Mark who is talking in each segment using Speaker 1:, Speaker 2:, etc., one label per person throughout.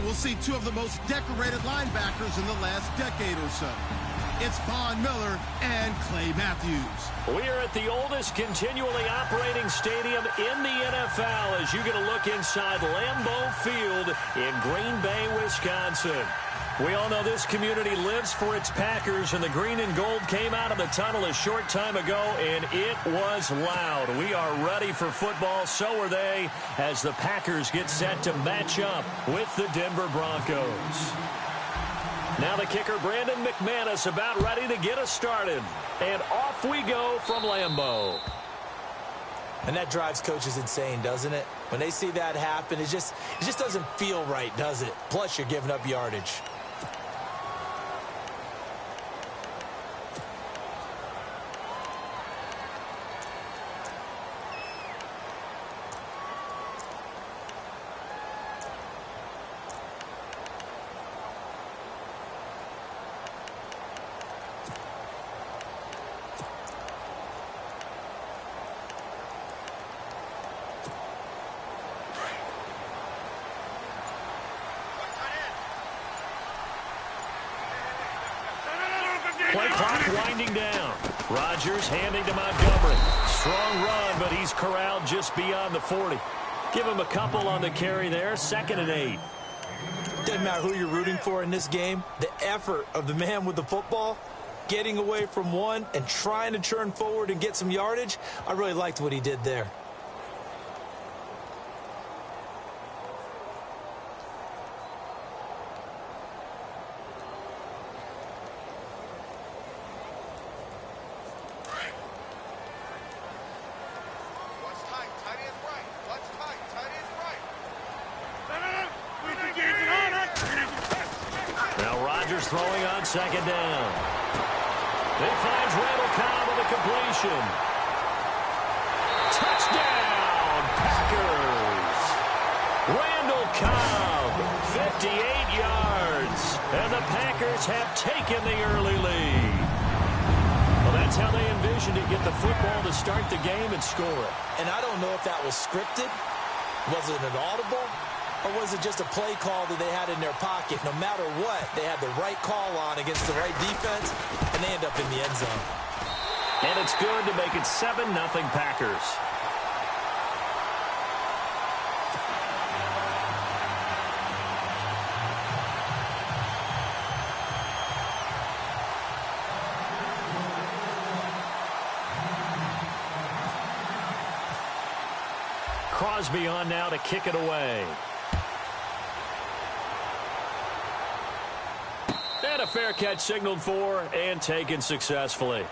Speaker 1: And we'll see two of the most decorated linebackers in the last decade or so. It's Von Miller and Clay Matthews.
Speaker 2: We are at the oldest continually operating stadium in the NFL as you get a look inside Lambeau Field in Green Bay, Wisconsin. We all know this community lives for its Packers, and the green and gold came out of the tunnel a short time ago, and it was loud. We are ready for football. So are they, as the Packers get set to match up with the Denver Broncos. Now the kicker, Brandon McManus, about ready to get us started. And off we go from Lambeau.
Speaker 3: And that drives coaches insane, doesn't it? When they see that happen, it just doesn't feel right, does it? Plus, you're giving up yardage.
Speaker 2: Play clock winding down. Rodgers handing to Montgomery. Strong run, but he's corralled just beyond the 40. Give him a couple on the carry there. 2nd and 8.
Speaker 3: Doesn't matter who you're rooting for in this game. The effort of the man with the football, getting away from one and trying to turn forward and get some yardage, I really liked what he did there.
Speaker 2: Throwing on 2nd down. It finds Randall Cobb with a completion. Touchdown, Packers. Randall Cobb, 58 yards. And the Packers have taken the early lead. Well, that's how they envisioned it. Get the football to start the game and score it.
Speaker 3: And I don't know if that was scripted. Was it an audible? Or was it just a play call that they had in their pocket? No matter what, they had the right call on against the right defense, and they end up in the end zone.
Speaker 2: And it's good to make it 7-0 Packers. Crosby on now to kick it away. And a fair catch signaled for and taken successfully.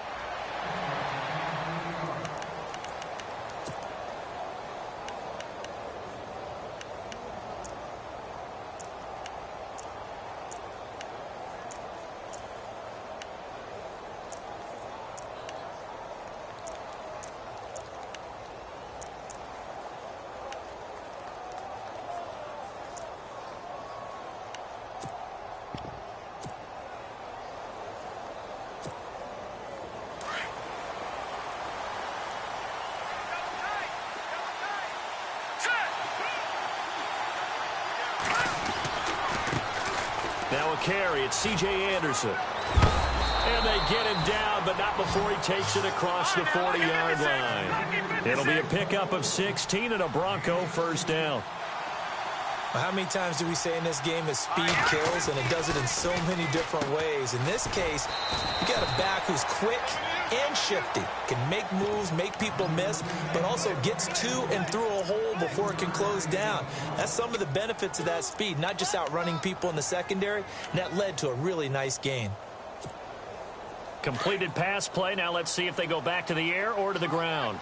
Speaker 2: Now a carry, it's C.J. Anderson. And they get him down, but not before he takes it across the 40-yard line. It'll be a pickup of 16 and a Bronco first down.
Speaker 3: Well, how many times do we say in this game that speed kills, and it does it in so many different ways? In this case, you got a back who's quick and shifty, can make moves, make people miss, but also gets to and through a hole before it can close down. That's some of the benefits of that speed, not just outrunning people in the secondary, and that led to a really nice gain.
Speaker 2: Completed pass play. Now let's see if they go back to the air or to the ground.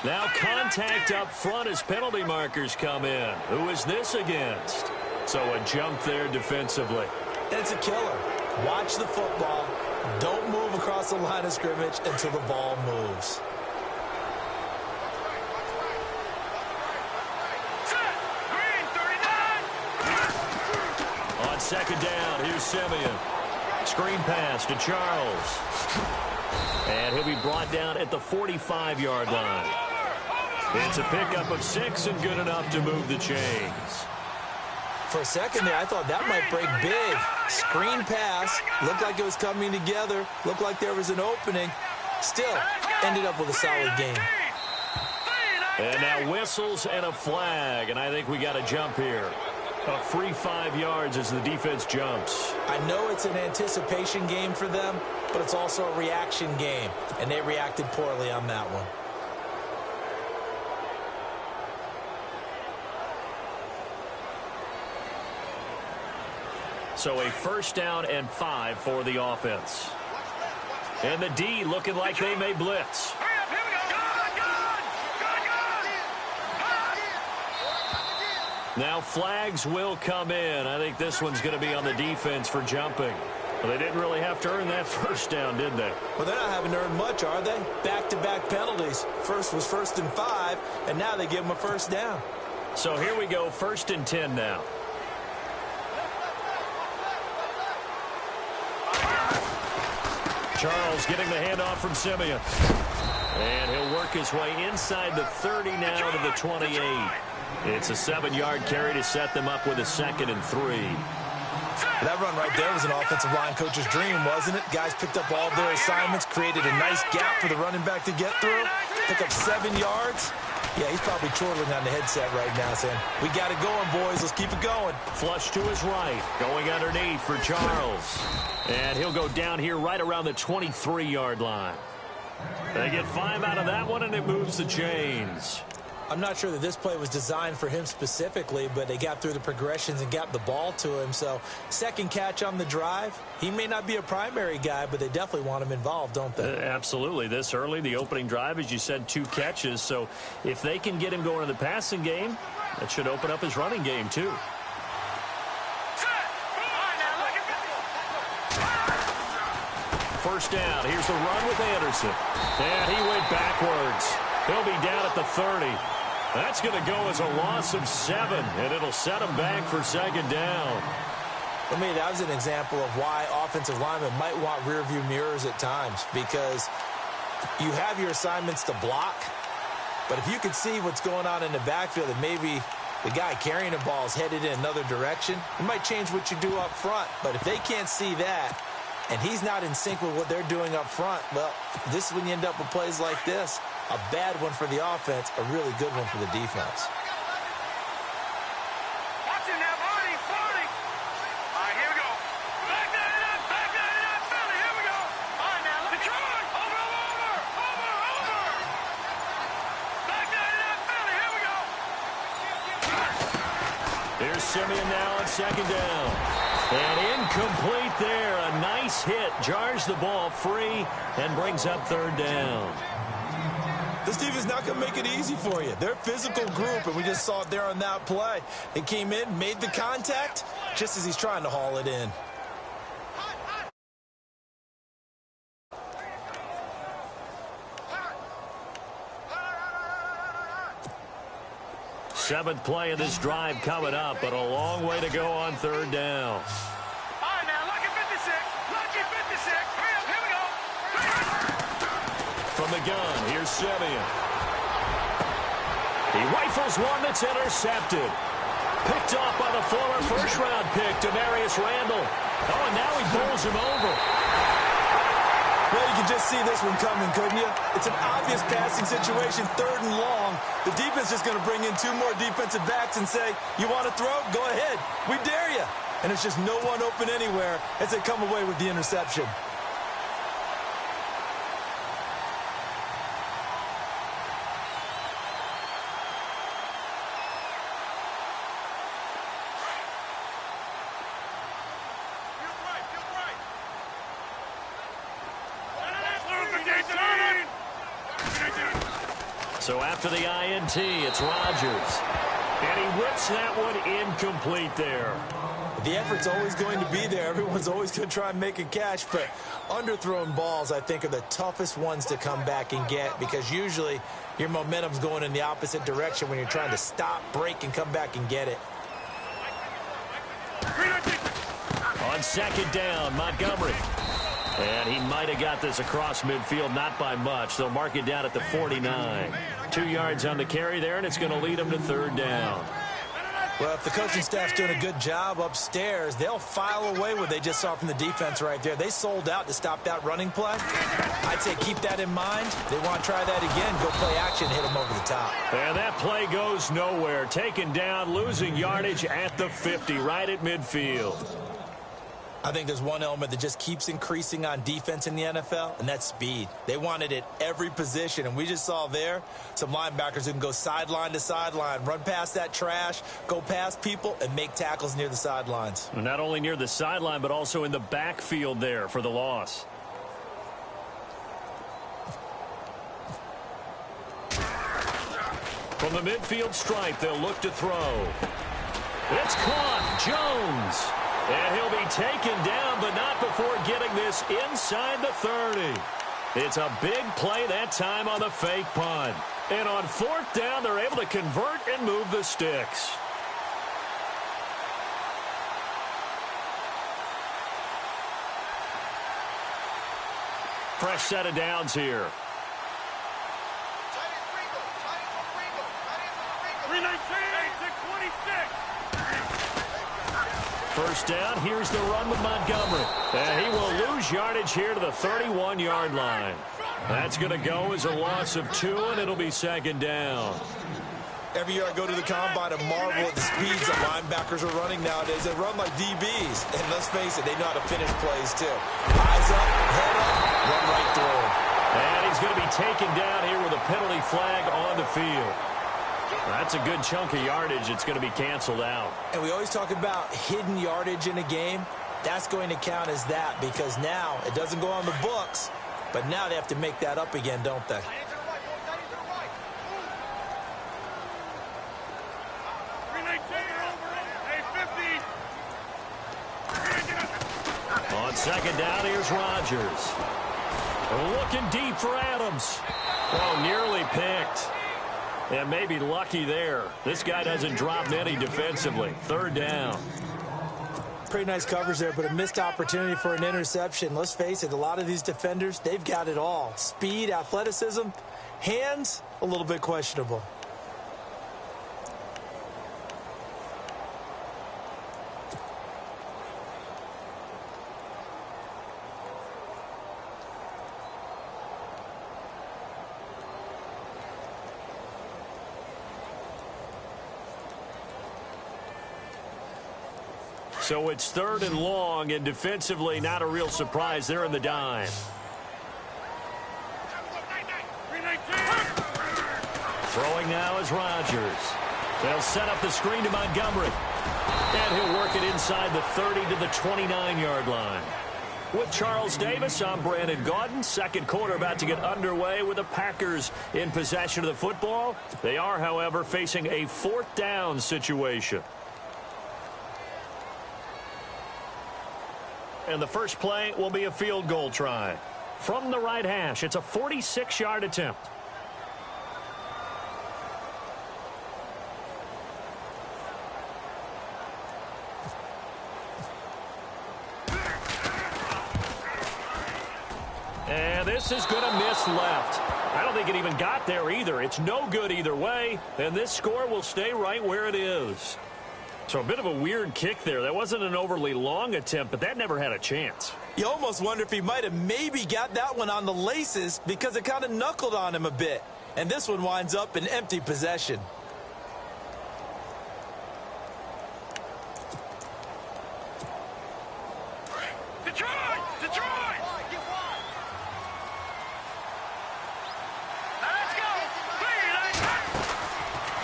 Speaker 2: Now contact up front as penalty markers come in. Who is this against? So a jump there defensively.
Speaker 3: It's a killer. Watch the football. Don't move across the line of scrimmage until the ball moves.
Speaker 2: On 2nd down, here's Simeon. Screen pass to Charles. And he'll be brought down at the 45-yard line. It's a pickup of 6 and good enough to move the chains.
Speaker 3: For a second there, I thought that might break big. Screen pass, looked like it was coming together, looked like there was an opening. Still, ended up with a solid game.
Speaker 2: And now whistles and a flag, and I think we got a jump here. A free 5 yards as the defense jumps.
Speaker 3: I know it's an anticipation game for them, but it's also a reaction game, and they reacted poorly on that one.
Speaker 2: So a first down and 5 for the offense. And the D looking like they may blitz. Now flags will come in. I think this one's going to be on the defense for jumping. Well, they didn't really have to earn that first down, did they?
Speaker 3: Well, they're not having to earn much, are they? Back-to-back penalties. First was 1st and 5, and now they give them a first down.
Speaker 2: So here we go, 1st and 10 now. Charles getting the handoff from Simeon. And he'll work his way inside the 30 now to the 28. It's a 7-yard carry to set them up with a 2nd and 3.
Speaker 3: That run right there was an offensive line coach's dream, wasn't it? Guys picked up all their assignments, created a nice gap for the running back to get through, pick up 7 yards. Yeah, he's probably chortling on the headset right now saying, we got it going, boys. Let's keep it going.
Speaker 2: Flush to his right. Going underneath for Charles. And he'll go down here right around the 23-yard line. They get 5 out of that one, and it moves the chains.
Speaker 3: I'm not sure that this play was designed for him specifically, but they got through the progressions and got the ball to him. So, second catch on the drive. He may not be a primary guy, but they definitely want him involved, don't they?
Speaker 2: Absolutely. This early, the opening drive, as you said, 2 catches. So, if they can get him going in the passing game, that should open up his running game, too. First down. Here's the run with Anderson. And he went backwards. He'll be down at the 30. That's going to go as a loss of 7, and it'll set him back for 2nd down.
Speaker 3: For me, that was an example of why offensive linemen might want rearview mirrors at times, because you have your assignments to block, but if you can see what's going on in the backfield and maybe the guy carrying the ball is headed in another direction, it might change what you do up front. But if they can't see that, and he's not in sync with what they're doing up front, well, this is when you end up with plays like this. A bad one for the offense, a really good one for the defense.
Speaker 4: Watching that 40. All right, here we go. Back that up, Philly. Here we go. All right, now, look. Detroit. Over. Back that up, Philly. Here we go.
Speaker 2: Here's Simeon now on 2nd down. And incomplete there. A nice hit. Jars the ball free and brings up 3rd down.
Speaker 3: This team is not going to make it easy for you. They're a physical group, and we just saw it there on that play. They came in, made the contact, just as he's trying to haul it in.
Speaker 2: Seventh play of this drive coming up, but a long way to go on 3rd down.
Speaker 4: All right, now, lucky 56. Here we go.
Speaker 2: From the gun, here's Simeon. He rifles one that's intercepted. Picked off by the former first-round pick, Demarius Randall. Oh, and now he bowls him over.
Speaker 3: Well, you can just see this one coming, couldn't you? It's an obvious passing situation, 3rd and long. The defense is going to bring in 2 more defensive backs and say, you want to throw? Go ahead. We dare you. And it's just no one open anywhere as they come away with the interception.
Speaker 2: So after the INT, it's Rodgers. And he whips that one incomplete there.
Speaker 3: The effort's always going to be there. Everyone's always going to try and make a catch, but underthrown balls, I think, are the toughest ones to come back and get, because usually your momentum's going in the opposite direction when you're trying to stop, break, and come back and get it.
Speaker 2: On 2nd down, Montgomery. And he might have got this across midfield, not by much. They'll mark it down at the 49. 2 yards on the carry there, and it's going to lead them to 3rd down.
Speaker 3: Well, if the coaching staff's doing a good job upstairs, they'll file away what they just saw from the defense right there. They sold out to stop that running play. I'd say keep that in mind. They want to try that again. Go play action, hit them over the top.
Speaker 2: And that play goes nowhere. Taken down, losing yardage at the 50, right at midfield.
Speaker 3: I think there's one element that just keeps increasing on defense in the NFL, and that's speed. They want it at every position, and we just saw there some linebackers who can go sideline to sideline, run past that trash, go past people, and make tackles near the sidelines.
Speaker 2: Not only near the sideline, but also in the backfield there for the loss. From the midfield stripe, they'll look to throw. It's caught. Jones. And he'll be taken down, but not before getting this inside the 30. It's a big play that time on the fake punt. And on 4th down, they're able to convert and move the sticks. Fresh set of downs here. 1st down, here's the run with Montgomery. And he will lose yardage here to the 31-yard line. That's going to go as a loss of 2, and it'll be 2nd down.
Speaker 3: Every year I go to the combine and marvel at the speeds that linebackers are running nowadays. They run like DBs. And let's face it, they know how to finish plays too. Eyes up, head up, run right through him.
Speaker 2: And he's going to be taken down here with a penalty flag on the field. That's a good chunk of yardage. It's going to be canceled out.
Speaker 3: And we always talk about hidden yardage in a game. That's going to count as that because now it doesn't go on the books, but now they have to make that up again, don't they?
Speaker 2: On 2nd down, here's Rodgers. Looking deep for Adams. Oh, nearly picked. And maybe lucky there. This guy doesn't drop many defensively. 3rd down.
Speaker 3: Pretty nice coverage there, but a missed opportunity for an interception. Let's face it, a lot of these defenders, they've got it all. Speed, athleticism, hands, a little bit questionable.
Speaker 2: So it's 3rd and long, and defensively not a real surprise. They're in the dime. Throwing now is Rodgers. They'll set up the screen to Montgomery. And he'll work it inside the 30 to the 29-yard line. With Charles Davis, I'm Brandon Gaudin. 2nd quarter about to get underway with the Packers in possession of the football. They are, however, facing a 4th down situation. And the first play will be a field goal try. From the right hash, it's a 46-yard attempt. And this is going to miss left. I don't think it even got there either. It's no good either way, and this score will stay right where it is. So a bit of a weird kick there. That wasn't an overly long attempt, but that never had a chance.
Speaker 3: You almost wonder if he might have maybe got that one on the laces because it kind of knuckled on him a bit. And this one winds up in empty possession.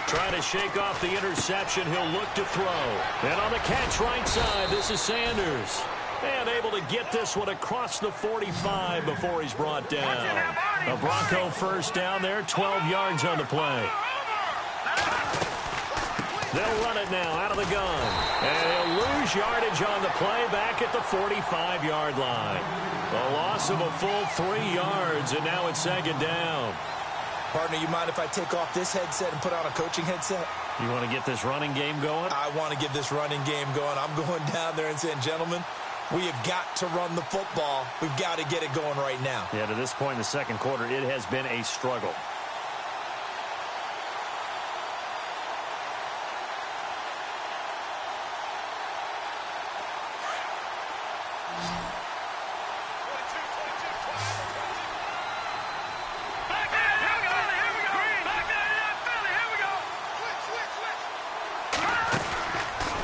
Speaker 2: Trying to shake off the interception. He'll look to throw. And on the catch right side, this is Sanders. And able to get this one across the 45 before he's brought down. A Bronco first down there, 12 yards on the play. They'll run it now out of the gun. And he'll lose yardage on the play back at the 45-yard line. A loss of a full 3 yards, and now it's 2nd down.
Speaker 3: Partner, you mind if I take off this headset and put on a coaching headset?
Speaker 2: You want to get this running game going?
Speaker 3: I want to get this running game going. I'm going down there and saying, gentlemen, we have got to run the football. We've got to get it going right now.
Speaker 2: Yeah, to this point in the 2nd quarter, it has been a struggle.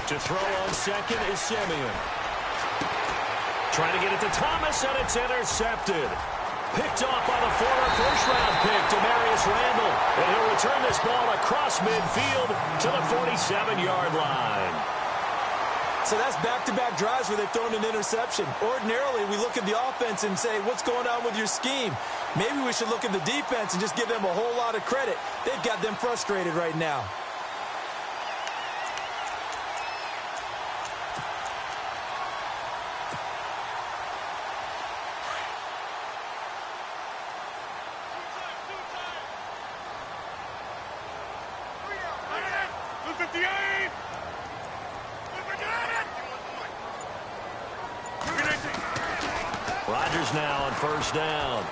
Speaker 2: To throw on second is Simeon. Trying to get it to Thomas, and it's intercepted. Picked off by the former first-round pick, Demarius Randall. And he'll return this ball across midfield to the 47-yard line.
Speaker 3: So that's back-to-back drives where they've thrown an interception. Ordinarily, we look at the offense and say, what's going on with your scheme? Maybe we should look at the defense and just give them a whole lot of credit. They've got them frustrated right now.
Speaker 2: Rodgers now on first down.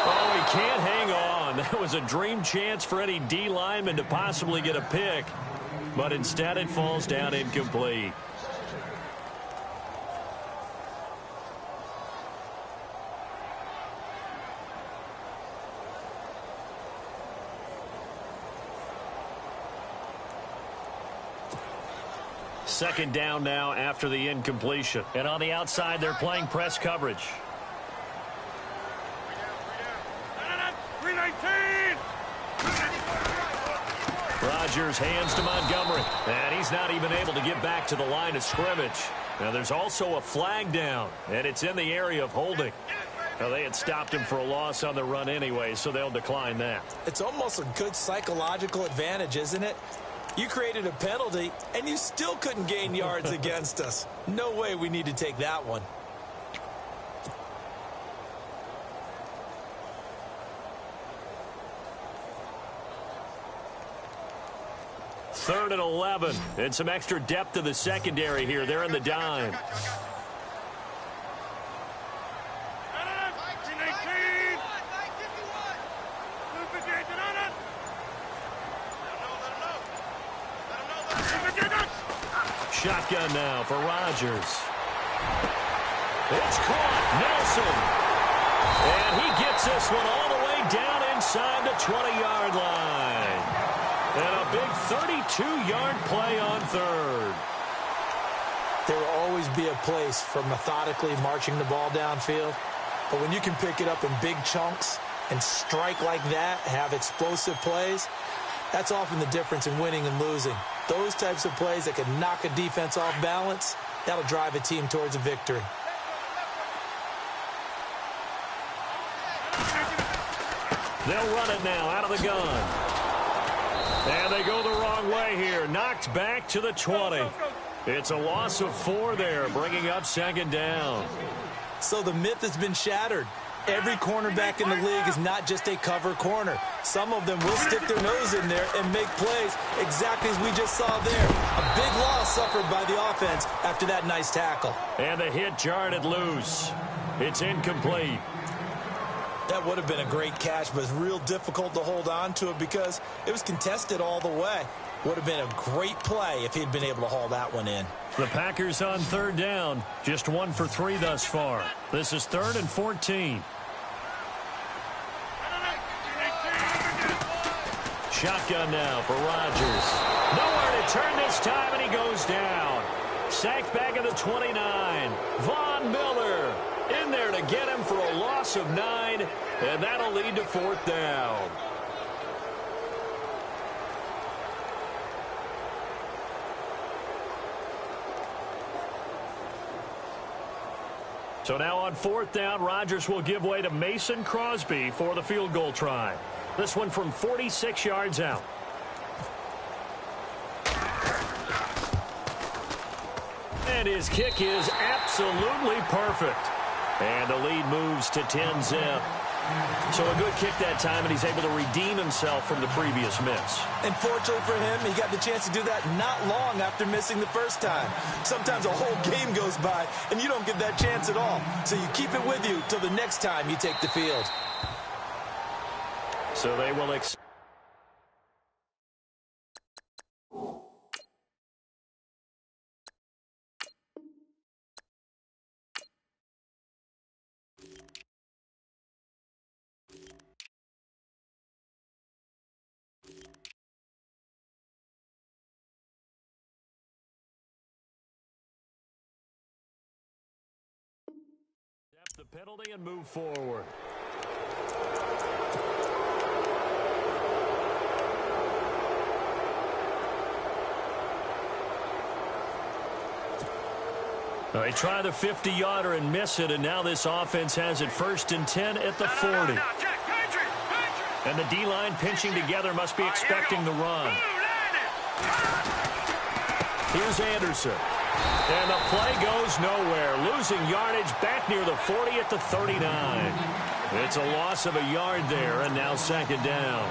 Speaker 2: Oh, he can't hang on. That was a dream chance for any D lineman to possibly get a pick, but instead it falls down incomplete. Second down now after the incompletion. And on the outside, they're playing press coverage.
Speaker 4: 319!
Speaker 2: Rodgers hands to Montgomery. And he's not even able to get back to the line of scrimmage. Now, there's also a flag down, and it's in the area of holding. Now, they had stopped him for a loss on the run anyway, so they'll decline that.
Speaker 3: It's almost a good psychological advantage, isn't it? You created a penalty, and you still couldn't gain yards against us. No way we need to take that one.
Speaker 2: Third and 11, and some extra depth to the secondary here. They're in the dime.
Speaker 4: 319!
Speaker 2: Shotgun now for Rodgers. It's caught. Nelson. And he gets this one all the way down inside the 20-yard line. And a big 32-yard play on third.
Speaker 3: There will always be a place for methodically marching the ball downfield. But when you can pick it up in big chunks and strike like that, have explosive plays, that's often the difference in winning and losing. Those types of plays that can knock a defense off balance, that'll drive a team towards a victory.
Speaker 2: They'll run it now out of the gun. And they go the wrong way here. Knocked back to the 20. It's a loss of 4 there, bringing up second down.
Speaker 3: So the myth has been shattered. Every cornerback in the league is not just a cover corner. Some of them will stick their nose in there and make plays exactly as we just saw there. A big loss suffered by the offense after that nice tackle.
Speaker 2: And the hit jarred it loose. It's incomplete.
Speaker 3: That would have been a great catch, but it's real difficult to hold on to it because it was contested all the way. Would have been a great play if he'd been able to haul that one in.
Speaker 2: The Packers on third down. Just 1 for 3 thus far. This is 3rd and 14. Shotgun now for Rodgers. Nowhere to turn this time, and he goes down. Sacked back at the 29. Von Miller in there to get him for a loss of 9, and that'll lead to 4th down. So now on 4th down, Rodgers will give way to Mason Crosby for the field goal try. This one from 46 yards out. And his kick is absolutely perfect. And the lead moves to 10-zip. So a good kick that time, and he's able to redeem himself from the previous miss.
Speaker 3: And fortunately for him, he got the chance to do that not long after missing the first time. Sometimes a whole game goes by, and you don't get that chance at all. So you keep it with you till the next time you take the field.
Speaker 2: So they will penalty and move forward. They try the 50-yarder and miss it, and now this offense has it 1st and 10 at the 40. And the D-line pinching together must be expecting the run. Here's Anderson. And the play goes nowhere. Losing yardage back near the 40 at the 39. It's a loss of a yard there, and now 2nd down.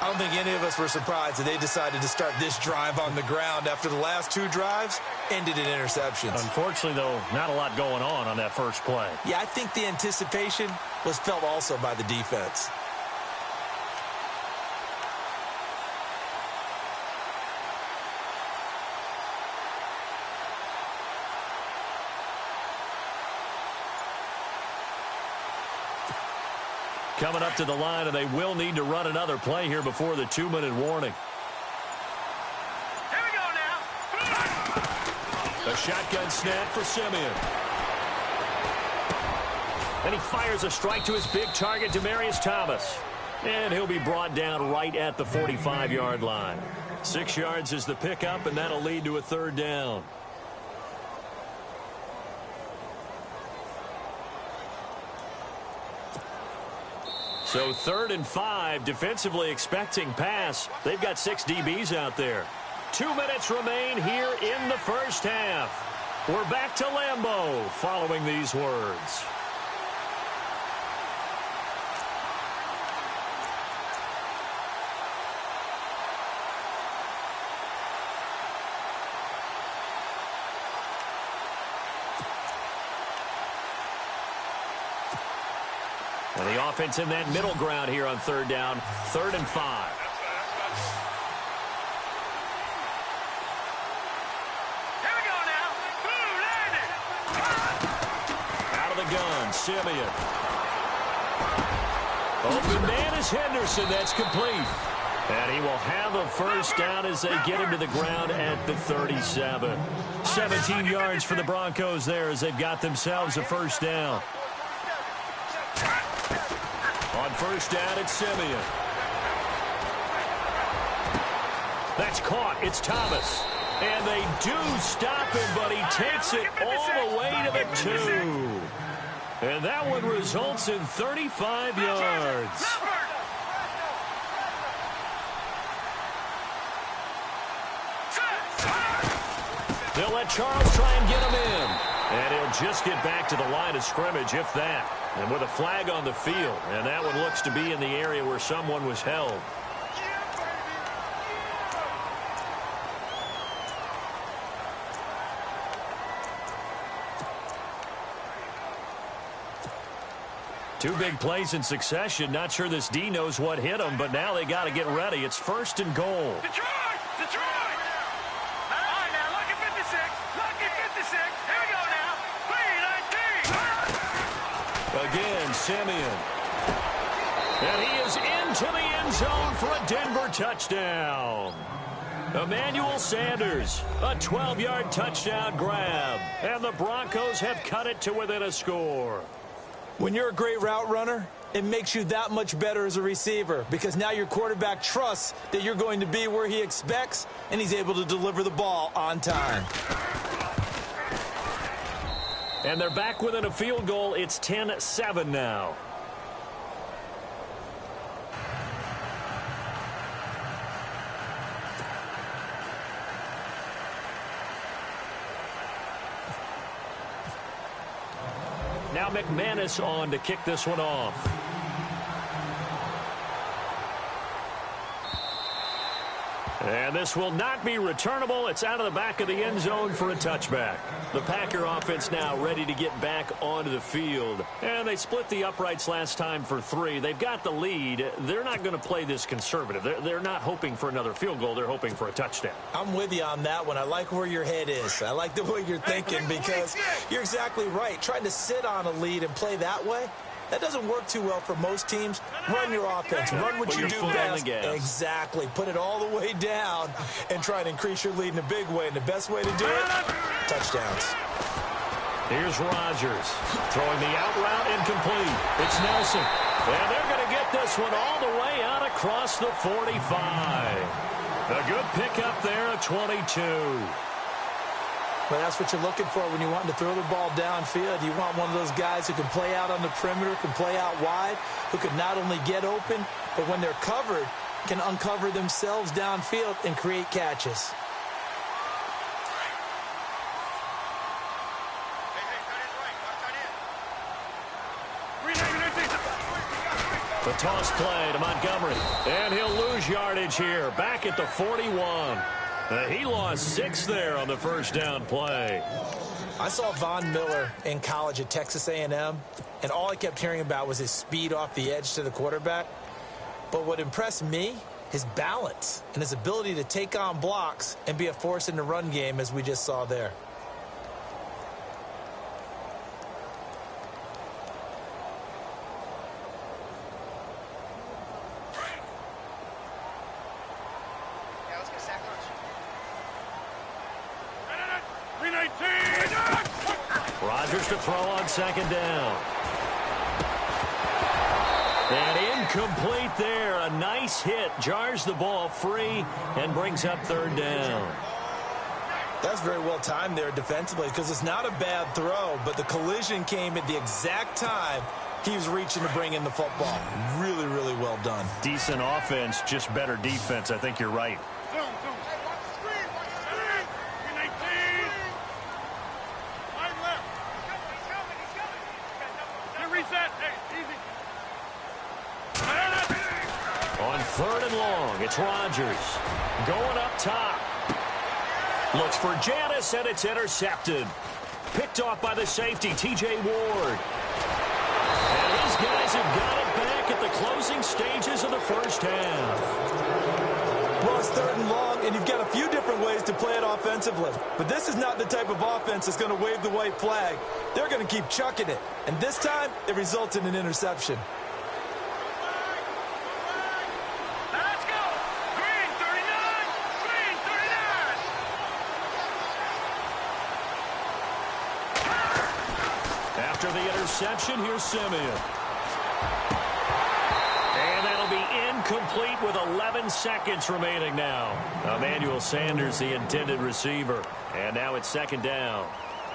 Speaker 3: I don't think any of us were surprised that they decided to start this drive on the ground after the last 2 drives ended in interceptions.
Speaker 2: Unfortunately, though, not a lot going on that first play.
Speaker 3: Yeah, I think the anticipation was felt also by the defense.
Speaker 2: Coming up to the line, and they will need to run another play here before the 2-minute warning.
Speaker 4: Here we go now.
Speaker 2: A shotgun snap for Simeon. And he fires a strike to his big target, Demaryius Thomas. And he'll be brought down right at the 45-yard line. 6 yards is the pickup, and that'll lead to a 3rd down. So 3rd and 5, defensively expecting pass. They've got 6 DBs out there. 2 minutes remain here in the first half. We're back to Lambeau following these words. And the offense in that middle ground here on 3rd down, 3rd and 5.
Speaker 4: Here we go now. Landed.
Speaker 2: Out of the gun, Simeon. Open man is Henderson. That's complete. And he will have a 1st down as they get him to the ground at the 37. 17 yards for the Broncos there as they've got themselves a 1st down. On 1st down, it's Simeon. That's caught. It's Thomas. And they do stop him, but he takes it all the way to the 2. And that one results in 35 yards. They'll let Charles try and get him in. And he'll just get back to the line of scrimmage, if that. And with a flag on the field. And that one looks to be in the area where someone was held. Two big plays in succession. Not sure this D knows what hit him, but now they got to get ready. It's 1st and goal.
Speaker 4: Detroit! Detroit! All right, now, look at 56. Look at 56. Here we go now. 3-19.
Speaker 2: Again, Simeon. And he is into the end zone for a Denver touchdown. Emmanuel Sanders, a 12-yard touchdown grab. And the Broncos have cut it to within a score.
Speaker 3: When you're a great route runner, it makes you that much better as a receiver because now your quarterback trusts that you're going to be where he expects, and he's able to deliver the ball on time.
Speaker 2: And they're back within a field goal. It's 10-7 now. Now McManus on to kick this one off. And this will not be returnable. It's out of the back of the end zone for a touchback. The Packer offense now ready to get back onto the field. And they split the uprights last time for 3. They've got the lead. They're not going to play this conservative. They're not hoping for another field goal. They're hoping for a touchdown.
Speaker 3: I'm with you on that one. I like where your head is. I like the way you're thinking because you're exactly right. Trying to sit on a lead and play that way, that doesn't work too well for most teams. Run your offense. Run what you do best. Exactly. Put it all the way down and try to increase your lead in a big way. And the best way to do it, touchdowns.
Speaker 2: Here's Rodgers throwing the out route incomplete. It's Nelson. And they're going to get this one all the way out across the 45. A good pickup there at 22.
Speaker 3: Well, that's what you're looking for when you want to throw the ball downfield. You want one of those guys who can play out on the perimeter, can play out wide, who can not only get open, but when they're covered, can uncover themselves downfield and create catches.
Speaker 2: The toss play to Montgomery. And he'll lose yardage here. Back at the 41. He lost 6 there on the first down play.
Speaker 3: I saw Von Miller in college at Texas A&M, and all I kept hearing about was his speed off the edge to the quarterback. But what impressed me, his balance and his ability to take on blocks and be a force in the run game, as we just saw there.
Speaker 2: Rodgers to throw on second down. And incomplete there. A nice hit. Jars the ball free and brings up third down.
Speaker 3: That's very well timed there defensively because it's not a bad throw, but the collision came at the exact time he was reaching to bring in the football. Really, really well done.
Speaker 2: Decent offense, just better defense. I think you're right. On third and long, it's Rodgers going up top. Looks for Janis, and it's intercepted. Picked off by the safety, T.J. Ward. And these guys have got it back at the closing stages of the first half.
Speaker 3: Well, it's third and long, and you've got a few different ways to play it offensively. But this is not the type of offense that's going to wave the white flag. They're going to keep chucking it. And this time, it results in an interception.
Speaker 4: Let's go! Green 39! Green 39!
Speaker 2: After the interception, here's Simeon. And that'll be incomplete with 11 seconds remaining now. Emmanuel Sanders, the intended receiver. And now it's second down.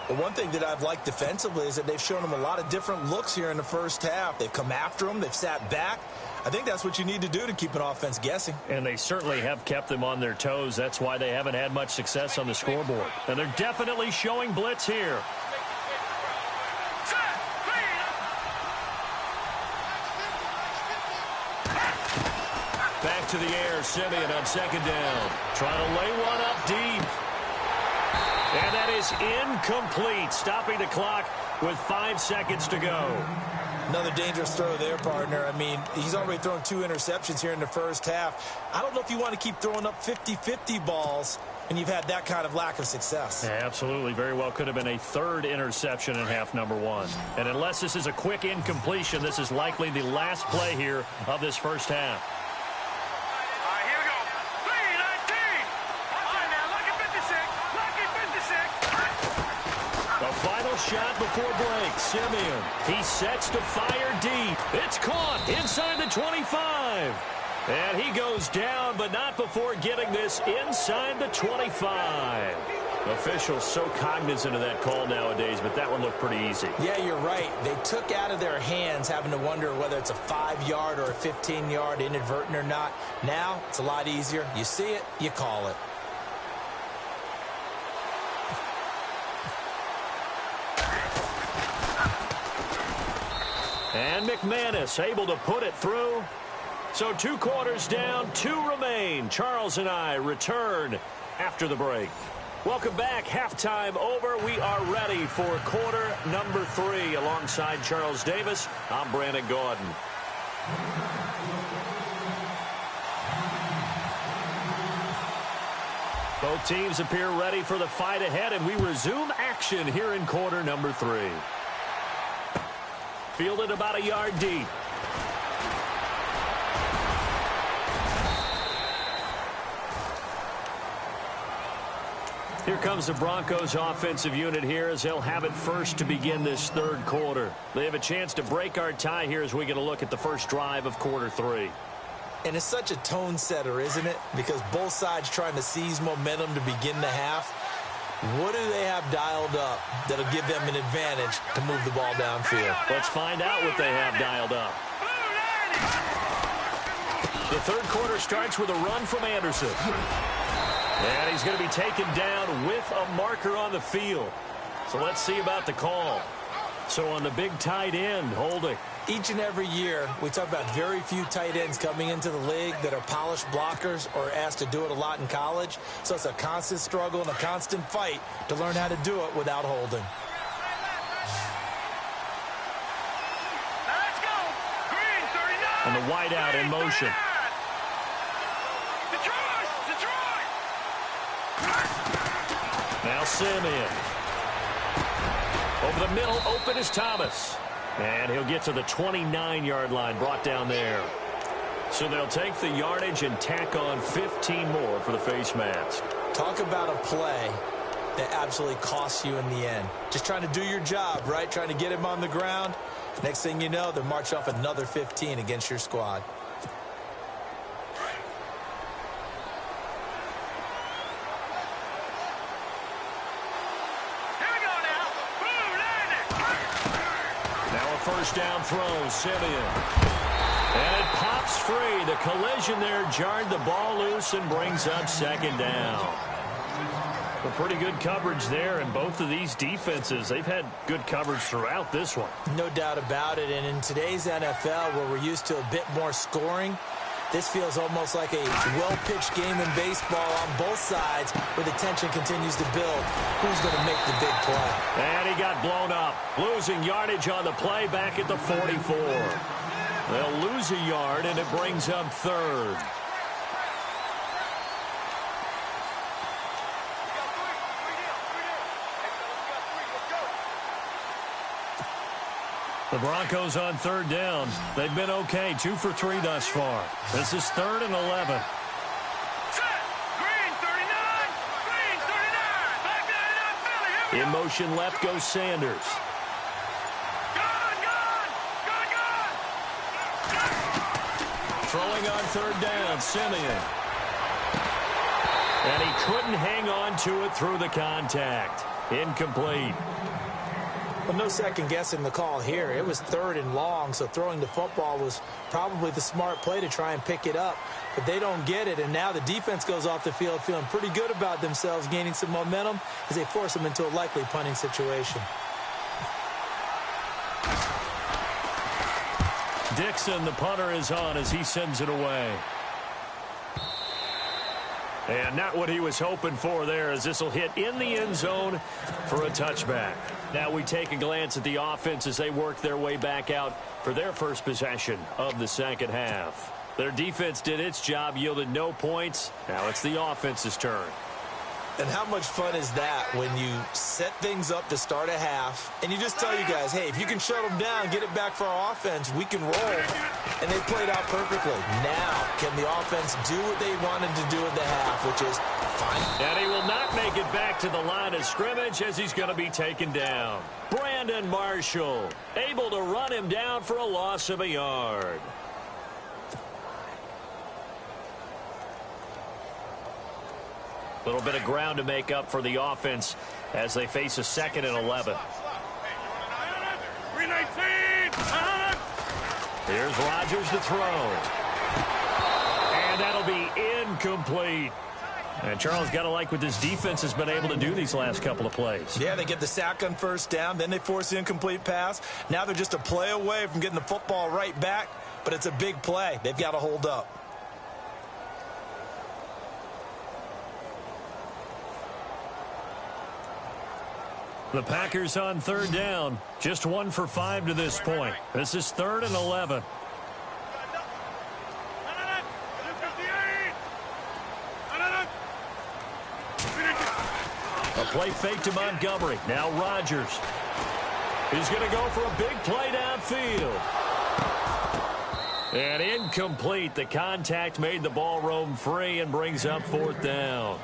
Speaker 3: The one thing that I've liked defensively is that they've shown him a lot of different looks here in the first half. They've come after him. They've sat back. I think that's what you need to do to keep an offense guessing.
Speaker 2: And they certainly have kept them on their toes. That's why they haven't had much success on the scoreboard. And they're definitely showing blitz here. Back to the air, Simeon on second down. Trying to lay one up deep. And that is incomplete, stopping the clock with 5 seconds to go.
Speaker 3: Another dangerous throw there, partner. I mean, he's already thrown 2 interceptions here in the first half. I don't know if you want to keep throwing up 50-50 balls and you've had that kind of lack of success.
Speaker 2: Yeah, absolutely. Very well could have been a third interception in half number 1. And unless this is a quick incompletion, this is likely the last play here of this first half. Shot before break. Simeon. He sets to fire deep. It's caught inside the 25. And he goes down, but not before getting this inside the 25. Officials so cognizant of that call nowadays, but that one looked pretty easy.
Speaker 3: Yeah, you're right. They took out of their hands having to wonder whether it's a 5-yard or a 15-yard inadvertent or not. Now, it's a lot easier. You see it, you call it.
Speaker 2: And McManus able to put it through. So 2 quarters down, 2 remain. Charles and I return after the break. Welcome back. Halftime over. We are ready for quarter number 3. Alongside Charles Davis, I'm Brandon Gordon. Both teams appear ready for the fight ahead, and we resume action here in quarter number 3. Fielded about a yard deep. Here comes the Broncos offensive unit here as they'll have it first to begin this third quarter. They have a chance to break our tie here as we get a look at the first drive of quarter 3.
Speaker 3: And it's such a tone setter, isn't it? Because both sides trying to seize momentum to begin the half. What do they have dialed up that'll give them an advantage to move the ball downfield?
Speaker 2: Let's find out what they have dialed up. The third quarter starts with a run from Anderson. And he's going to be taken down with a marker on the field. So let's see about the call. So on the big tight end, holding.
Speaker 3: Each and every year, we talk about very few tight ends coming into the league that are polished blockers or asked to do it a lot in college. So it's a constant struggle and a constant fight to learn how to do it without holding.
Speaker 4: Let's go. Green 39.
Speaker 2: And the wideout in motion.
Speaker 4: Detroit.
Speaker 2: Now Simeon. Over the middle, open is Thomas. And he'll get to the 29-yard line, brought down there. So they'll take the yardage and tack on 15 more for the face mask.
Speaker 3: Talk about a play that absolutely costs you in the end. Just trying to do your job, right? Trying to get him on the ground. Next thing you know, they'll march off another 15 against your squad.
Speaker 2: First down throw, Simeon. And it pops free. The collision there jarred the ball loose and brings up second down. A pretty good coverage there, and both of these defenses, they've had good coverage throughout this one.
Speaker 3: No doubt about it, and in today's NFL, where we're used to a bit more scoring, this feels almost like a well-pitched game in baseball on both sides where the tension continues to build. Who's going to make the big play?
Speaker 2: And he got blown up. Losing yardage on the play back at the 44. They'll lose a yard, and it brings up third. The Broncos on third down. They've been okay, 2 for 3 thus far. This is 3rd and 11. In motion left goes Sanders. Throwing on third down, Simeon. And he couldn't hang on to it through the contact. Incomplete.
Speaker 3: Well, no second guessing the call here. It was 3rd and long, so throwing the football was probably the smart play to try and pick it up. But they don't get it, and now the defense goes off the field feeling pretty good about themselves, gaining some momentum as they force them into a likely punting situation.
Speaker 2: Dixon, the punter, is on as he sends it away. And not what he was hoping for there, as this will hit in the end zone for a touchback. Now we take a glance at the offense as they work their way back out for their first possession of the second half. Their defense did its job, yielded no points. Now it's the offense's turn.
Speaker 3: And how much fun is that when you set things up to start a half and you just tell you guys, hey, if you can shut them down, get it back for our offense, we can roll. And they played out perfectly. Now, can the offense do what they wanted to do at the half, which is fine?
Speaker 2: And he will not make it back to the line of scrimmage as he's going to be taken down. Brandon Marshall able to run him down for a loss of a yard. A little bit of ground to make up for the offense as they face a 2nd and 11. Here's Rodgers to throw. And that'll be incomplete. And Charles, got to like what this defense has been able to do these last couple of plays.
Speaker 3: Yeah, they get the sack on first down, then they force the incomplete pass. Now they're just a play away from getting the football right back, but it's a big play. They've got to hold up.
Speaker 2: The Packers on third down. Just 1 for 5 to this point. This is 3rd and 11. A play fake to Montgomery. Now Rodgers. He's going to go for a big play downfield. And incomplete. The contact made the ball roam free and brings up 4th down.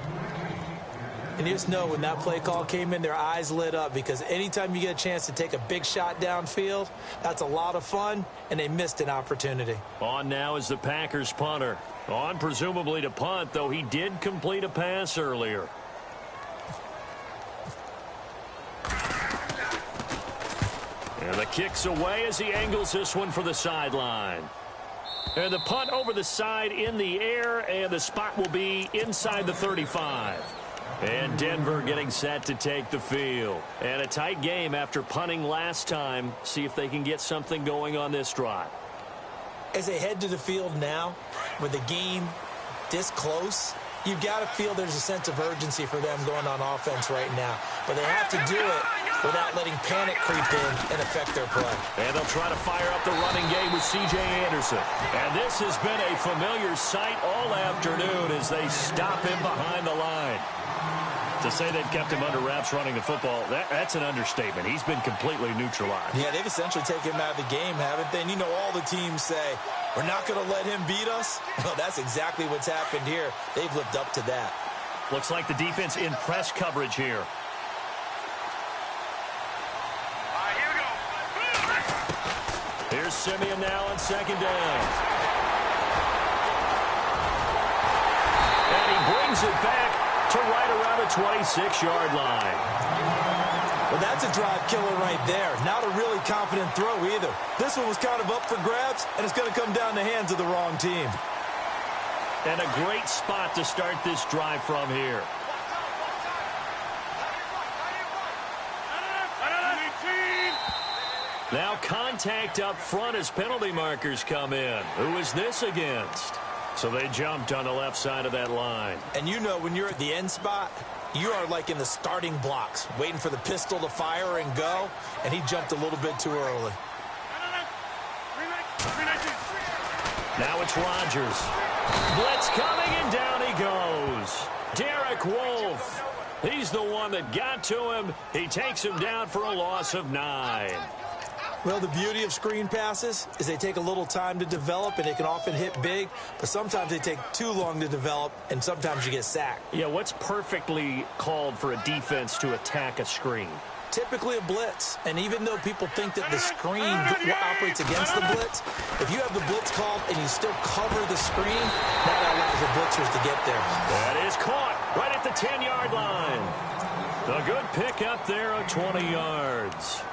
Speaker 3: And you just know when that play call came in, their eyes lit up, because anytime you get a chance to take a big shot downfield, that's a lot of fun, and they missed an opportunity.
Speaker 2: On now is the Packers punter. On presumably to punt, though he did complete a pass earlier. And the kick's away as he angles this one for the sideline. And the punt over the side in the air, and the spot will be inside the 35. And Denver getting set to take the field. And a tight game after punting last time. See if they can get something going on this drive.
Speaker 3: As they head to the field now, with the game this close, you've got to feel there's a sense of urgency for them going on offense right now. But they have to do it without letting panic creep in and affect their play.
Speaker 2: And they'll try to fire up the running game with C.J. Anderson. And this has been a familiar sight all afternoon as they stop him behind the line. To say they've kept him under wraps running the football, that's an understatement. He's been completely neutralized.
Speaker 3: Yeah, they've essentially taken him out of the game, haven't they? And you know all the teams say, we're not going to let him beat us. Well, that's exactly what's happened here. They've lived up to that.
Speaker 2: Looks like the defense in press coverage here.
Speaker 4: Here we go.
Speaker 2: Here's Simeon now on second down. And he brings it back to right around the 26-yard line.
Speaker 3: Well, that's a drive killer right there. Not a really confident throw either. This one was kind of up for grabs, and it's going to come down the hands of the wrong team.
Speaker 2: And a great spot to start this drive from here. Now contact up front as penalty markers come in. Who is this against? So they jumped on the left side of that line.
Speaker 3: And you know when you're at the end spot, you are like in the starting blocks, waiting for the pistol to fire and go, and he jumped a little bit too early.
Speaker 2: Now it's Rodgers. Blitz coming, and down he goes. Derek Wolfe. He's the one that got to him. He takes him down for a loss of 9.
Speaker 3: Well, the beauty of screen passes is they take a little time to develop, and they can often hit big, but sometimes they take too long to develop, and sometimes you get sacked.
Speaker 2: Yeah, what's perfectly called for a defense to attack a screen?
Speaker 3: Typically a blitz, and even though people think that the screen operates against the blitz, if you have the blitz called and you still cover the screen, that allows the blitzers to get there.
Speaker 2: That is caught right at the 10-yard line. A good pick up there of 20 yards.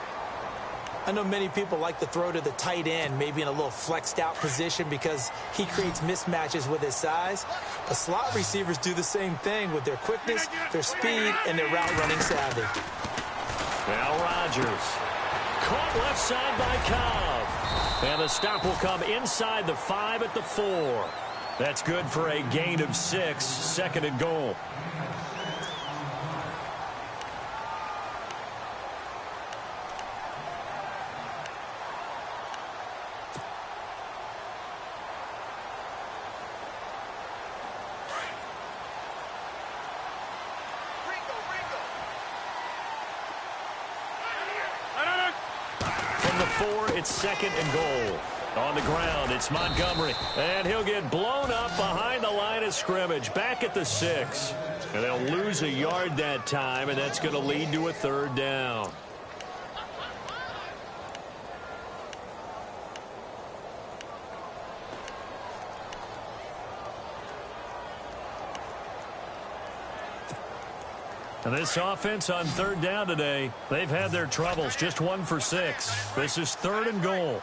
Speaker 3: I know many people like to throw to the tight end, maybe in a little flexed out position because he creates mismatches with his size. But slot receivers do the same thing with their quickness, their speed, and their route running savvy.
Speaker 2: Now Rodgers. Caught left side by Cobb. And the stop will come inside the 5 at the 4. That's good for a gain of 6, second and goal. From the 4, it's second and goal. On the ground, it's Montgomery. And he'll get blown up behind the line of scrimmage. Back at the 6. And they'll lose a yard that time, and that's going to lead to a third down. And this offense on third down today, they've had their troubles. Just 1 for 6. This is third and goal.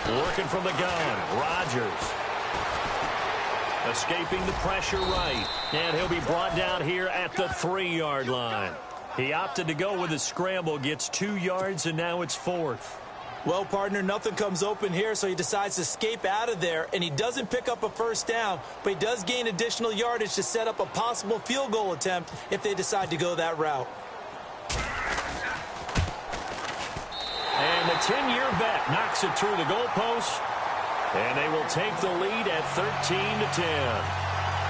Speaker 2: Working from the gun, Rodgers. Escaping the pressure right. And he'll be brought down here at the 3-yard line. He opted to go with a scramble, gets 2 yards, and now it's 4th.
Speaker 3: Well, partner, nothing comes open here, so he decides to escape out of there, and he doesn't pick up a first down, but he does gain additional yardage to set up a possible field goal attempt if they decide to go that route.
Speaker 2: And the 10-year vet knocks it through the goalpost, and they will take the lead at 13-10.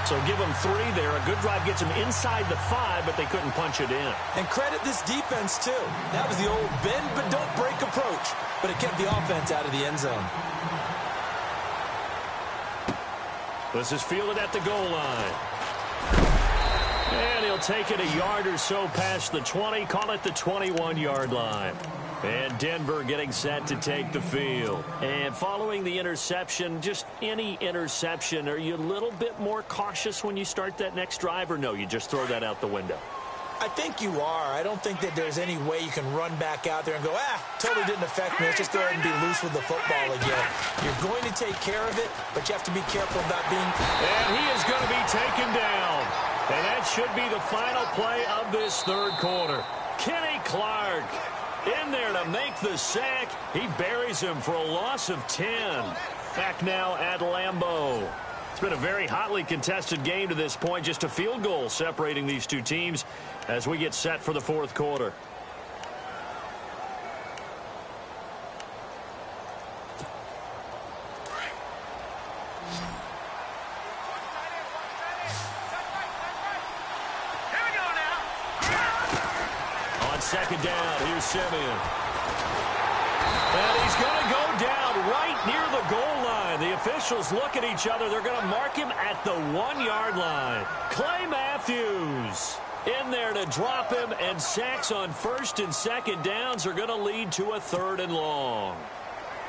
Speaker 2: So give them 3 there. A good drive gets them inside the 5, but they couldn't punch it in.
Speaker 3: And credit this defense, too. That was the old bend but don't break approach, but it kept the offense out of the end zone.
Speaker 2: This is fielded at the goal line. And he'll take it a yard or so past the 20, call it the 21-yard line. And Denver getting set to take the field. And following the interception, just any interception, are you a little bit more cautious when you start that next drive, or no, you just throw that out the window?
Speaker 3: I think you are. I don't think that there's any way you can run back out there and go, totally didn't affect me. Let's just go ahead and be loose with the football again. You're going to take care of it, but you have to be careful about being...
Speaker 2: And he is going to be taken down. And that should be the final play of this third quarter. Kenny Clark in there to make the sack. He buries him for a loss of 10. Back now at Lambeau. It's been a very hotly contested game to this point. Just a field goal separating these two teams as we get set for the fourth quarter. Second down, here's Simeon. And he's going to go down right near the goal line. The officials look at each other. They're going to mark him at the 1-yard line. Clay Matthews in there to drop him, and sacks on first and second downs are going to lead to a third and long.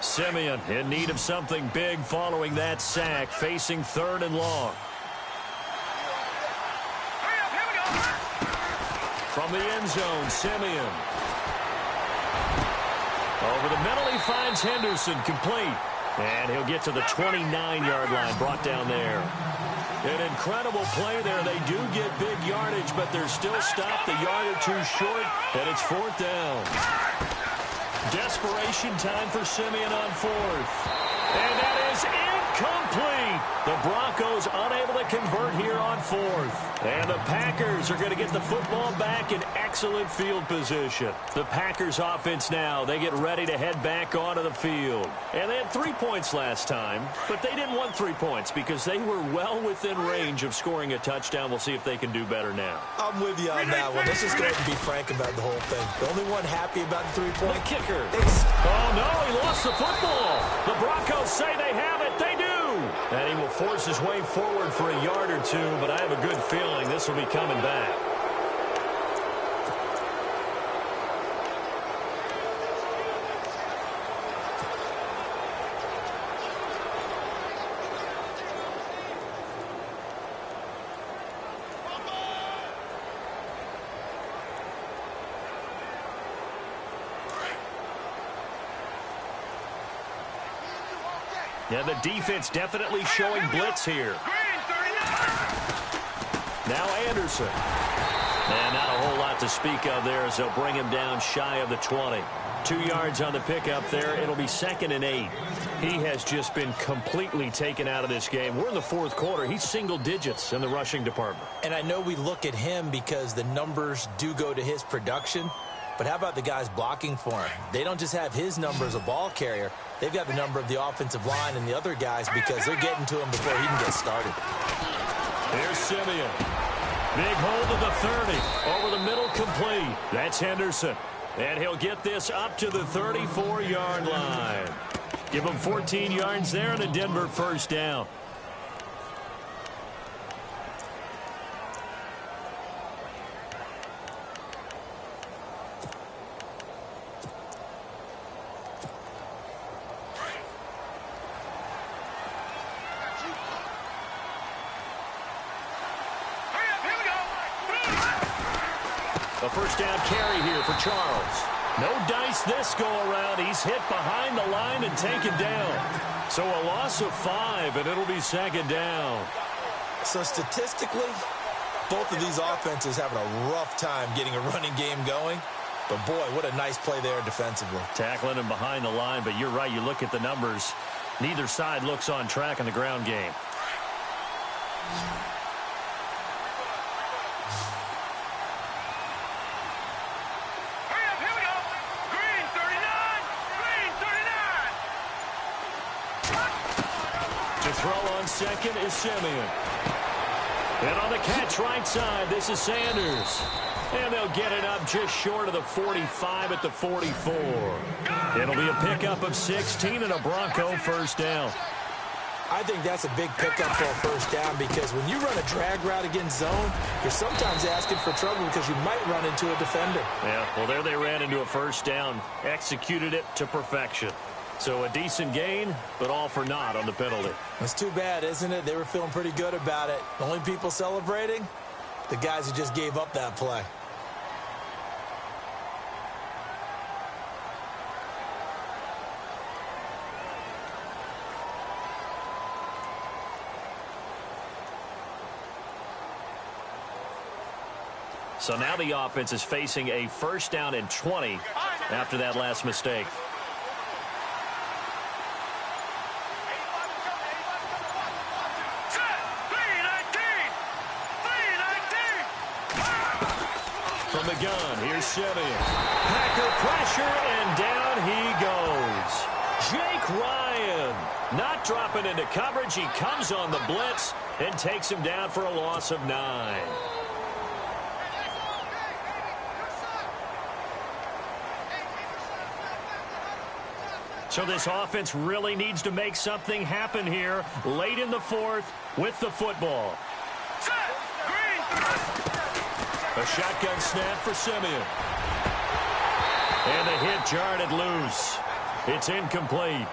Speaker 2: Simeon in need of something big following that sack, facing third and long. From the end zone, Simeon. Over the middle, he finds Henderson, complete. And he'll get to the 29-yard line, brought down there. An incredible play there. They do get big yardage, but they're still stopped a yard or two short, and it's fourth down. Desperation time for Simeon on fourth. And that is incomplete. The Broncos unable to convert here on fourth. And the Packers are going to get the football back in excellent field position. The Packers offense now, they get ready to head back onto the field. And they had 3 points last time, but they didn't want 3 points because they were well within range of scoring a touchdown. We'll see if they can do better now.
Speaker 3: I'm with you on that one. Let's just go ahead and be frank about the whole thing. The only one happy about the 3-point
Speaker 2: kicker. Oh, no, he lost the football. The Broncos say they have it. They do. And he will force his way forward for a yard or two, but I have a good feeling this will be coming back. Yeah, the defense definitely showing blitz here. Now Anderson. And not a whole lot to speak of there as they'll bring him down shy of the 20. 2 yards on the pickup there. It'll be 2nd and 8. He has just been completely taken out of this game. We're in the fourth quarter. He's single digits in the rushing department.
Speaker 3: And I know we look at him because the numbers do go to his production. But how about the guys blocking for him? They don't just have his number as a ball carrier. They've got the number of the offensive line and the other guys because they're getting to him before he can get started.
Speaker 2: Here's Simeon. Big hold of the 30. Over the middle, complete. That's Henderson. And he'll get this up to the 34-yard line. Give him 14 yards there and a Denver first down. A first down carry here for Charles. No dice this go-around. He's hit behind the line and taken down. So a loss of 5, and it'll be 2nd down.
Speaker 3: So statistically, both of these offenses having a rough time getting a running game going. But, boy, what a nice play there defensively.
Speaker 2: Tackling him behind the line, but you're right. You look at the numbers. Neither side looks on track in the ground game. Throw on second is Simeon. And on the catch right side, this is Sanders. And they'll get it up just short of the 45 at the 44. It'll be a pickup of 16 and a Bronco first down.
Speaker 3: I think that's a big pickup for a first down because when you run a drag route against zone, you're sometimes asking for trouble because you might run into a defender.
Speaker 2: Yeah, well, there they ran into a first down, executed it to perfection. So a decent gain, but all for naught on the penalty.
Speaker 3: It's too bad, isn't it? They were feeling pretty good about it. The only people celebrating, the guys who just gave up that play.
Speaker 2: So now the offense is facing a first down and 20 after that last mistake. From the gun, here's Simeon. Packer pressure, and down he goes. Jake Ryan not dropping into coverage. He comes on the blitz and takes him down for a loss of 9. So this offense really needs to make something happen here late in the fourth with the football. A shotgun snap for Simeon. And the hit jarred it loose. It's incomplete.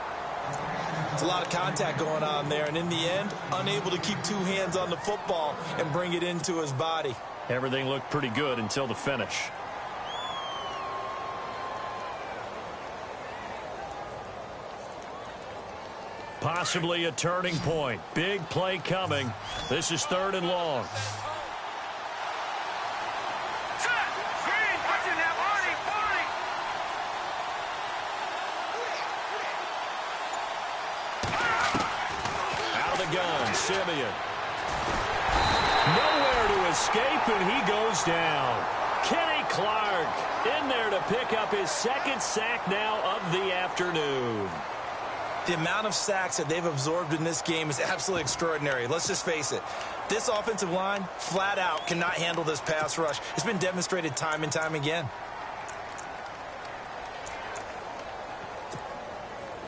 Speaker 3: It's a lot of contact going on there, and in the end, unable to keep two hands on the football and bring it into his body.
Speaker 2: Everything looked pretty good until the finish. Possibly a turning point. Big play coming. This is 3rd and long. Out of the gun, Simeon. Nowhere to escape, and he goes down. Kenny Clark in there to pick up his 2nd sack now of the afternoon.
Speaker 3: The amount of sacks that they've absorbed in this game is absolutely extraordinary. Let's just face it. This offensive line, flat out, cannot handle this pass rush. It's been demonstrated time and time again.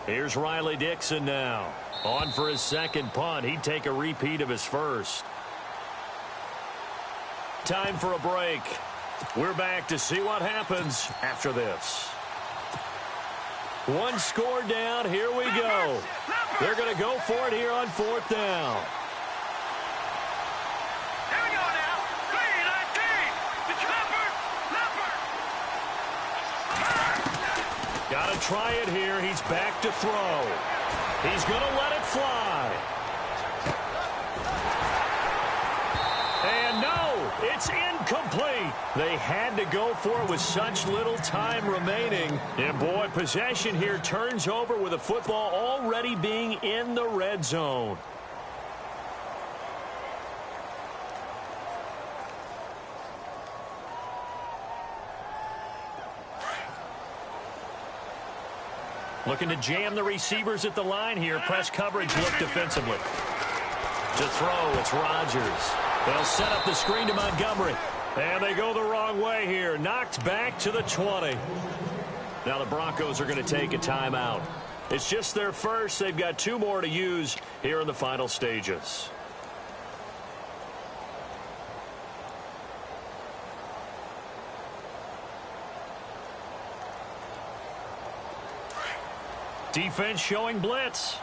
Speaker 2: Here's Riley Dixon now. On for his 2nd punt. He'd take a repeat of his first. Time for a break. We're back to see what happens after this. One score down. Here we go. They're going to go for it here on 4th down.
Speaker 4: Here we go now. 3-19. It's Leopard.
Speaker 2: Got to try it here. He's back to throw. He's going to let it fly. And no, it's incomplete. They had to go for it with such little time remaining. And boy, possession here turns over with the football already being in the red zone. Looking to jam the receivers at the line here. Press coverage look defensively. To throw, it's Rodgers. They'll set up the screen to Montgomery. And they go the wrong way here. Knocked back to the 20. Now the Broncos are going to take a timeout. It's just their first. They've got 2 more to use here in the final stages. Defense showing blitz.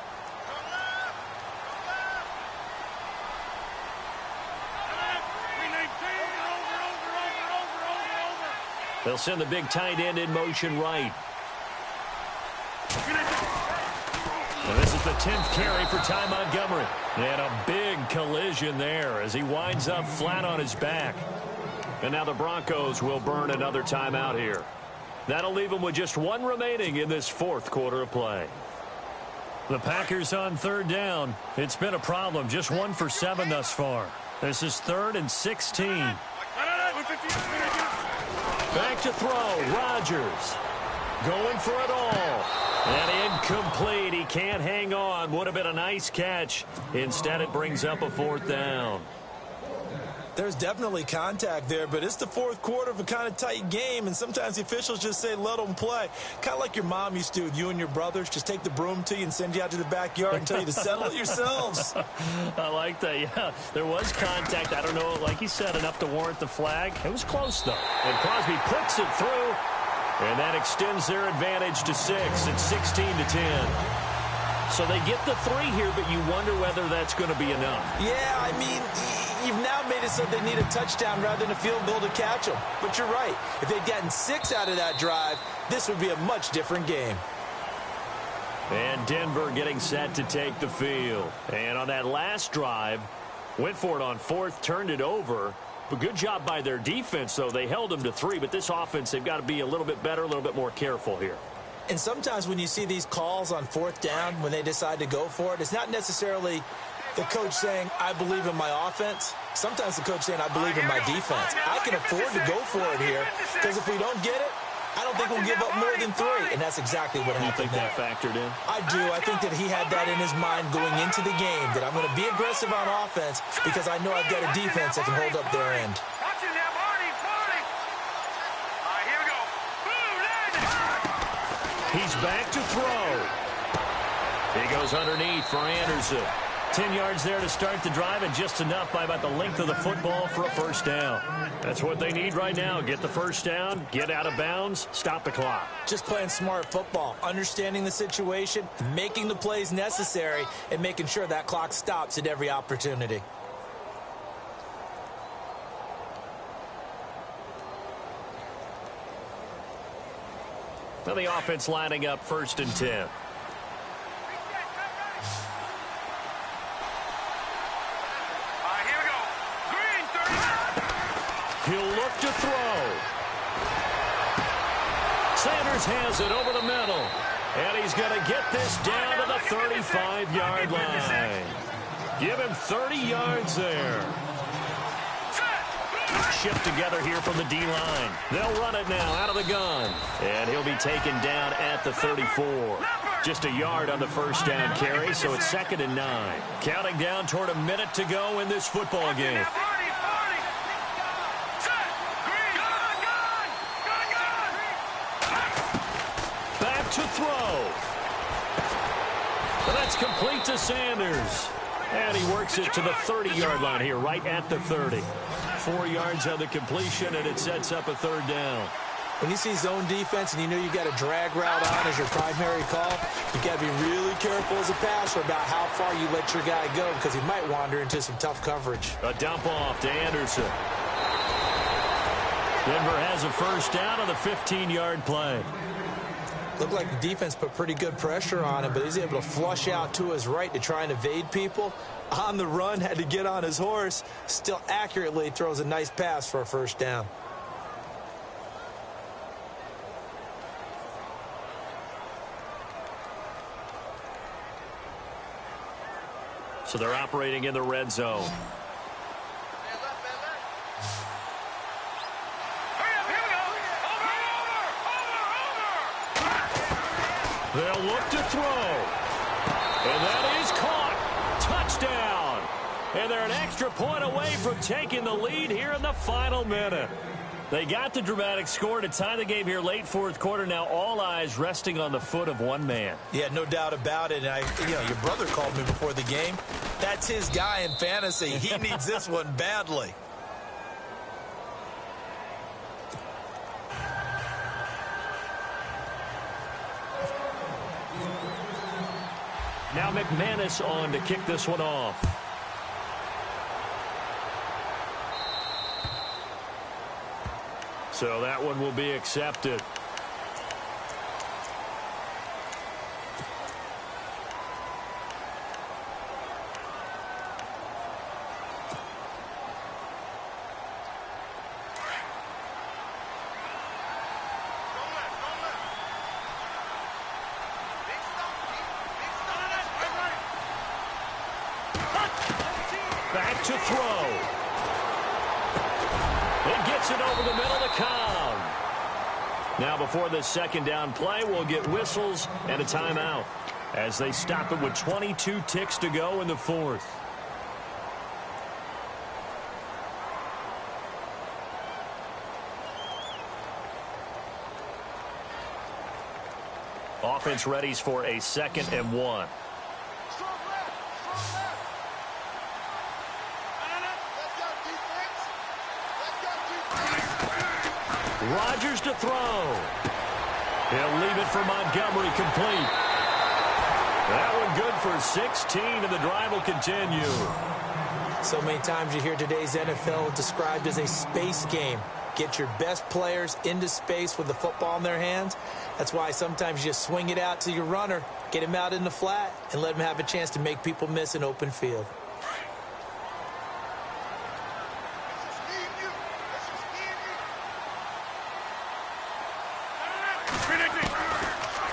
Speaker 2: They'll send the big tight end in motion right. And this is the 10th carry for Ty Montgomery. And a big collision there as he winds up flat on his back. And now the Broncos will burn another timeout here. That'll leave them with just 1 remaining in this 4th quarter of play. The Packers on 3rd down. It's been a problem. Just 1 for 7 thus far. This is 3rd and 16. Back to throw. Rodgers going for it all. And incomplete. He can't hang on. Would have been a nice catch. Instead, it brings up a 4th down.
Speaker 3: There's definitely contact there, but it's the fourth quarter of a kind of tight game, and sometimes the officials just say, let them play. Kind of like your mom used to with you and your brothers. Just take the broom to you and send you out to the backyard and tell you to settle it yourselves.
Speaker 2: I like that, yeah. There was contact. I don't know, like you said, enough to warrant the flag. It was close, though. And Crosby puts it through, and that extends their advantage to 6. It's 16-10. So they get the 3 here, but you wonder whether that's going to be enough.
Speaker 3: Yeah, I mean, you've now made it so they need a touchdown rather than a field goal to catch them. But you're right. If they'd gotten 6 out of that drive, this would be a much different game.
Speaker 2: And Denver getting set to take the field. And on that last drive, went for it on 4th, turned it over. But good job by their defense, though. They held them to 3. But this offense, they've got to be a little bit better, a little bit more careful here.
Speaker 3: And sometimes when you see these calls on 4th down, when they decide to go for it, it's not necessarily the coach saying, I believe in my offense. Sometimes the coach saying, I believe in my defense. I can afford to go for it here because if we don't get it, I don't think we'll give up more than 3. And that's exactly what happened.
Speaker 2: You think that factored in?
Speaker 3: I do. I think that he had that in his mind going into the game, that I'm going to be aggressive on offense because I know I've got a defense that can hold up their end.
Speaker 2: He's back to throw. He goes underneath for Anderson. 10 yards there to start the drive, and just enough by about the length of the football for a first down. That's what they need right now. Get the first down, get out of bounds, stop the clock.
Speaker 3: Just playing smart football, understanding the situation, making the plays necessary, and making sure that clock stops at every opportunity.
Speaker 2: Now the offense lining up 1st and 10. He'll look to throw. Sanders has it over the middle. And he's going to get this down to the 35-yard line. Give him 30 yards there. Shift together here from the D-line. They'll run it now out of the gun. And he'll be taken down at the 34. Just a yard on the first down carry, so it's 2nd and 9. Counting down toward a minute to go in this football game. Back to throw. And that's complete to Sanders. And he works it to the 30-yard line here, right at the 30. 4 yards on the completion, and it sets up a 3rd down.
Speaker 3: When you see zone defense and you know you got a drag route on as your primary call, you got to be really careful as a passer about how far you let your guy go because he might wander into some tough coverage.
Speaker 2: A dump off to Anderson. Denver has a first down on the 15-yard play.
Speaker 3: Looked like the defense put pretty good pressure on him, but he's able to flush out to his right to try and evade people. On the run, had to get on his horse. Still accurately throws a nice pass for a first down.
Speaker 2: So they're operating in the red zone. They'll look to throw. And that is caught. Touchdown. And they're an extra point away from taking the lead here in the final minute. They got the dramatic score to tie the game here late 4th quarter. Now all eyes resting on the foot of one man.
Speaker 3: Yeah, no doubt about it. And your brother called me before the game. That's his guy in fantasy. He needs this one badly.
Speaker 2: Now McManus on to kick this one off. So that one will be accepted. Back to throw. It gets it over the middle to Cobb. Now before the 2nd down play, we'll get whistles and a timeout as they stop it with 22 ticks to go in the 4th. offense readies for a 2nd and 1. Rodgers to throw. He'll leave it for Montgomery, complete. That one good for 16, and the drive will continue.
Speaker 3: So many times you hear today's NFL described as a space game. Get your best players into space with the football in their hands. That's why sometimes you just swing it out to your runner, get him out in the flat, and let him have a chance to make people miss an open field.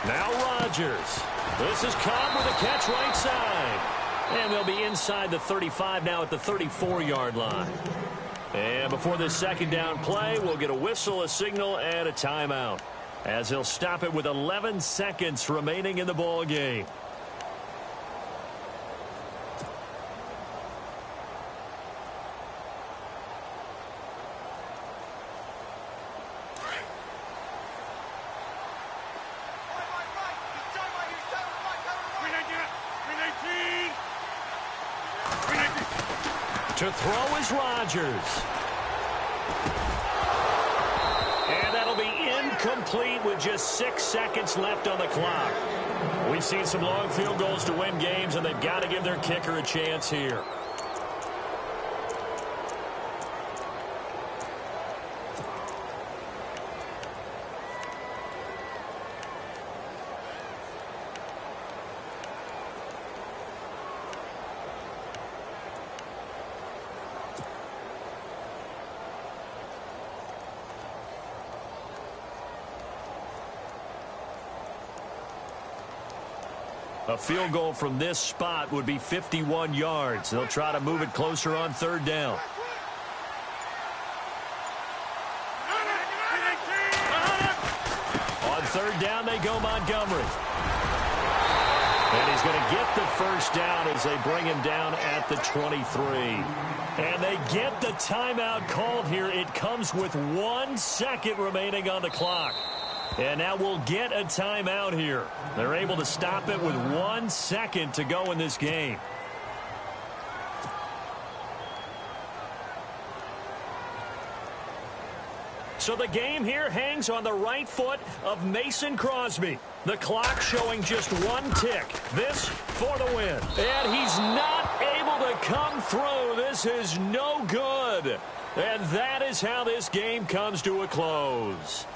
Speaker 2: Now Rodgers. This is Cobb with a catch right side. And they'll be inside the 35 now at the 34-yard line. And before this 2nd down play, we'll get a whistle, a signal, and a timeout, as he'll stop it with 11 seconds remaining in the ball game. To throw is Rodgers. And that'll be incomplete with just 6 seconds left on the clock. We've seen some long field goals to win games, and they've got to give their kicker a chance here. A field goal from this spot would be 51 yards. They'll try to move it closer on 3rd down. On 3rd down, they go Montgomery. And he's going to get the first down as they bring him down at the 23. And they get the timeout called here. It comes with 1 second remaining on the clock. And now we'll get a timeout here. They're able to stop it with 1 second to go in this game. So the game here hangs on the right foot of Mason Crosby. The clock showing just 1 tick. This for the win. And he's not able to come through. This is no good. And that is how this game comes to a close.